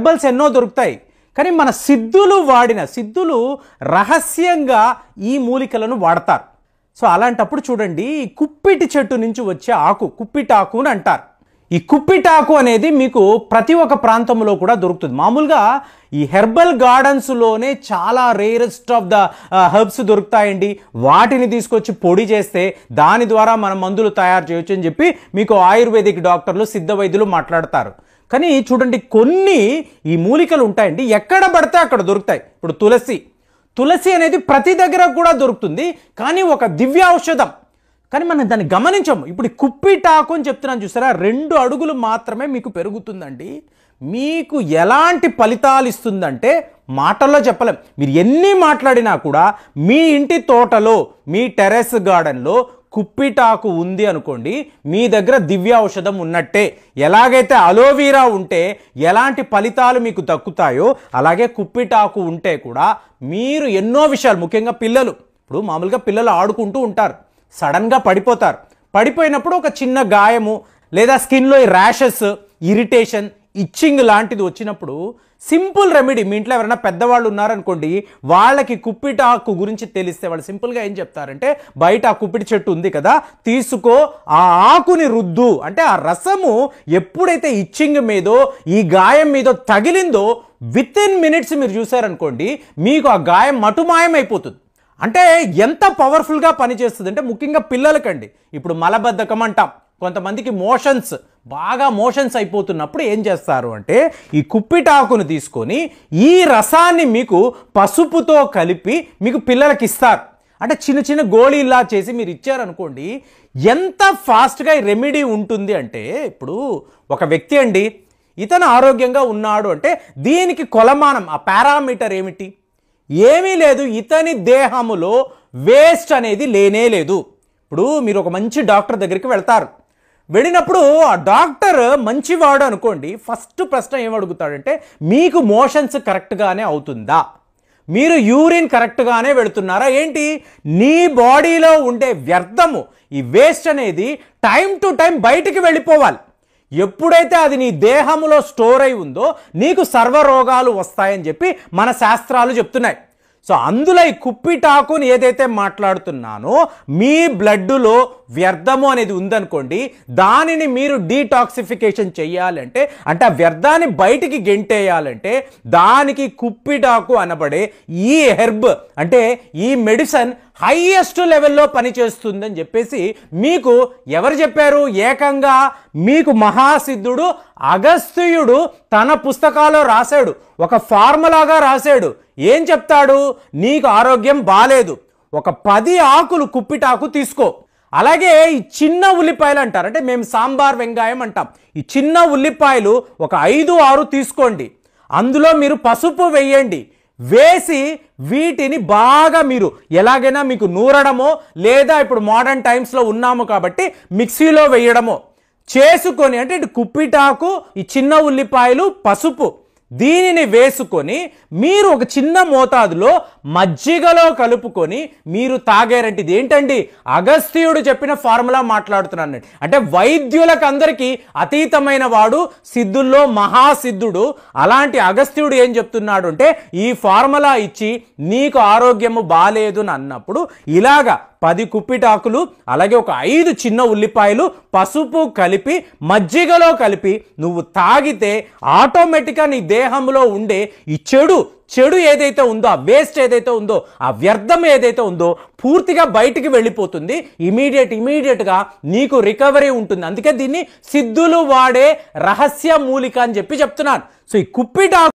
Herbals ఎన్నో దొరుకుతాయి, కానీ మన సిద్ధులు రహస్యంగా ఈ మూలికలను వాడతారు. సో అలాంటప్పుడు చూడండి, కుప్పిటి చెట్టు నుంచి వచ్చే ఆకు కుప్పిటాకు అని అంటారు. ఈ కుప్పిటాకు అనేది మీకు ప్రతి ఒక్క ప్రాంతంలో కూడా దొరుకుతుంది. మామూలుగా ఈ హెర్బల్ గార్డెన్స్లోనే చాలా రేరెస్ట్ ఆఫ్ ద హెర్బ్స్ దొరుకుతాయండి. వాటిని తీసుకొచ్చి పొడి చేస్తే దాని ద్వారా మనం మందులు తయారు చేయొచ్చు అని చెప్పి మీకు ఆయుర్వేదిక్ డాక్టర్లు, సిద్ధ వైద్యులు మాట్లాడతారు. కానీ చూడండి, కొన్ని ఈ మూలికలు ఉంటాయండి, ఎక్కడ పడితే అక్కడ దొరుకుతాయి. ఇప్పుడు తులసి అనేది ప్రతి దగ్గర కూడా దొరుకుతుంది, కానీ ఒక దివ్య ఔషధం, కానీ మనం దాన్ని గమనించము. ఇప్పుడు కుప్పిటాకు అని చెప్తున్నాను చూసారా, 2 అడుగులు మాత్రమే మీకు పెరుగుతుందండి. మీకు ఎలాంటి ఫలితాలు ఇస్తుందంటే మాటల్లో చెప్పలేం. మీరు ఎన్ని మాట్లాడినా కూడా మీ ఇంటి తోటలో, మీ టెర్రస్ గార్డెన్లో కుప్పిటాకు ఉంది అనుకోండి, మీ దగ్గర దివ్య ఔషధం ఉన్నట్టే. ఎలాగైతే అలోవీరా ఉంటే ఎలాంటి ఫలితాలు మీకు దక్కుతాయో, అలాగే కుప్పిటాకు ఉంటే కూడా మీరు ఎన్నో విషయాలు, ముఖ్యంగా పిల్లలు, ఇప్పుడు మామూలుగా పిల్లలు ఆడుకుంటూ ఉంటారు, సడన్గా పడిపోతారు. పడిపోయినప్పుడు ఒక చిన్న గాయము లేదా స్కిన్లో ర్యాషెస్, ఇరిటేషన్, ఇచ్చింగ్ లాంటిది వచ్చినప్పుడు సింపుల్ రెమెడీ, మీ ఇంట్లో ఎవరైనా పెద్దవాళ్ళు ఉన్నారనుకోండి, వాళ్ళకి కుప్పిటాకు గురించి తెలిస్తే వాళ్ళు సింపుల్గా ఏం చెప్తారంటే, బయట ఆ కుప్పిటి చెట్టు ఉంది కదా, తీసుకో, ఆ ఆకుని రుద్దు అంటే ఆ రసము ఎప్పుడైతే ఇచ్చింగ్ మీదో, ఈ గాయం మీదో తగిలిందో వితిన్ మినిట్స్ మీరు చూసారనుకోండి, మీకు ఆ గాయం మటుమాయమైపోతుంది. అంటే ఎంత పవర్ఫుల్గా పనిచేస్తుంది అంటే, ముఖ్యంగా పిల్లలకండి. ఇప్పుడు మలబద్ధకం అంటాం, కొంతమందికి బాగా మోషన్స్ అయిపోతున్నప్పుడు ఏం చేస్తారు అంటే, ఈ కుప్పిటాకును తీసుకొని ఈ రసాన్ని మీకు పసుపుతో కలిపి మీకు పిల్లలకి ఇస్తారు. అంటే చిన్న చిన్న గోళీలా చేసి మీరు ఇచ్చారనుకోండి, ఎంత ఫాస్ట్గా ఈ రెమెడీ ఉంటుంది అంటే, ఇప్పుడు ఒక వ్యక్తి అండి, ఇతను ఆరోగ్యంగా ఉన్నాడు అంటే దీనికి కొలమానం, ఆ పారామీటర్ ఏమిటి? ఏమీ లేదు, ఇతని దేహములో వేస్ట్ అనేది లేనే లేదు. ఇప్పుడు మీరు ఒక మంచి డాక్టర్ దగ్గరికి వెళ్తారు, వెళ్ళినప్పుడు ఆ డాక్టర్ మంచివాడు అనుకోండి, ఫస్ట్ ప్రశ్న ఏం అడుగుతాడంటే, మీకు మోషన్స్ కరెక్ట్గానే అవుతుందా, మీరు యూరిన్ కరెక్ట్గానే వెళుతున్నారా ఏంటి, నీ బాడీలో ఉండే వ్యర్థము, ఈ వేస్ట్ అనేది టైం టు టైం బయటికి వెళ్ళిపోవాలి. ఎప్పుడైతే అది నీ దేహంలో స్టోర్ అయి ఉందో నీకు సర్వరోగాలు వస్తాయని చెప్పి మన శాస్త్రాలు చెప్తున్నాయి. సో అందులో ఈ కుప్పిటాకుని ఏదైతే మాట్లాడుతున్నానో, మీ బ్లడ్లో వ్యర్థము అనేది ఉందనుకోండి, దానిని మీరు డీటాక్సిఫికేషన్ చేయాలంటే, అంటే ఆ వ్యర్థాన్ని బయటికి గెంటేయాలంటే దానికి కుప్పిటాకు అనబడే ఈ హెర్బ్, అంటే ఈ మెడిసిన్ హైయెస్ట్ లెవెల్లో పనిచేస్తుందని చెప్పేసి మీకు ఎవరు చెప్పారు? ఏకంగా మీకు మహాసిద్ధుడు అగస్త్యుడు తన పుస్తకాల్లో రాశాడు, ఒక ఫార్ములాగా రాశాడు. ఏం చెప్తాడు? నీకు ఆరోగ్యం బాలేదు, ఒక 10 ఆకులు కుప్పిటాకు తీసుకో, అలాగే ఈ చిన్న ఉల్లిపాయలు అంటారు, అంటే మేము సాంబార్ వెంగాయం అంటాం, ఈ చిన్న ఉల్లిపాయలు ఒక 5-6 తీసుకోండి, అందులో మీరు పసుపు వేయండి, వేసి వీటిని బాగా మీరు ఎలాగైనా మీకు నూరడమో, లేదా ఇప్పుడు మోడర్న్ టైమ్స్లో ఉన్నాము కాబట్టి మిక్సీలో వేయడమో చేసుకొని, అంటే ఇటు కుప్పిటాకు, ఈ చిన్న ఉల్లిపాయలు, పసుపు, దీనిని వేసుకొని మీరు ఒక చిన్న మోతాదులో మజ్జిగలో కలుపుకొని మీరు తాగారంటే, ఇది ఏంటండి అగస్త్యుడు చెప్పిన ఫార్ములా మాట్లాడుతున్నాను. అంటే వైద్యులకు అందరికీ అతీతమైన వాడు, సిద్ధుల్లో మహాసిద్ధుడు. అలాంటి అగస్త్యుడు ఏం చెప్తున్నాడు అంటే, ఈ ఫార్ములా ఇచ్చి నీకు ఆరోగ్యము బాలేదు అని అన్నప్పుడు ఇలాగా 10 కుప్పిటాకులు, అలాగే ఒక 5 చిన్న ఉల్లిపాయలు, పసుపు కలిపి మజ్జిగలో కలిపి నువ్వు తాగితే ఆటోమేటిక్గా నీ దేహంలో ఉండే ఈ చెడు ఏదైతే ఉందో, ఆ వేస్ట్ ఏదైతే ఉందో, ఆ వ్యర్థం ఏదైతే ఉందో పూర్తిగా బయటికి వెళ్ళిపోతుంది. ఇమీడియట్గా నీకు రికవరీ ఉంటుంది. అందుకే దీన్ని సిద్ధులు వాడే రహస్య మూలిక అని చెప్పి చెప్తున్నాను. సో ఈ కుప్పిటాకు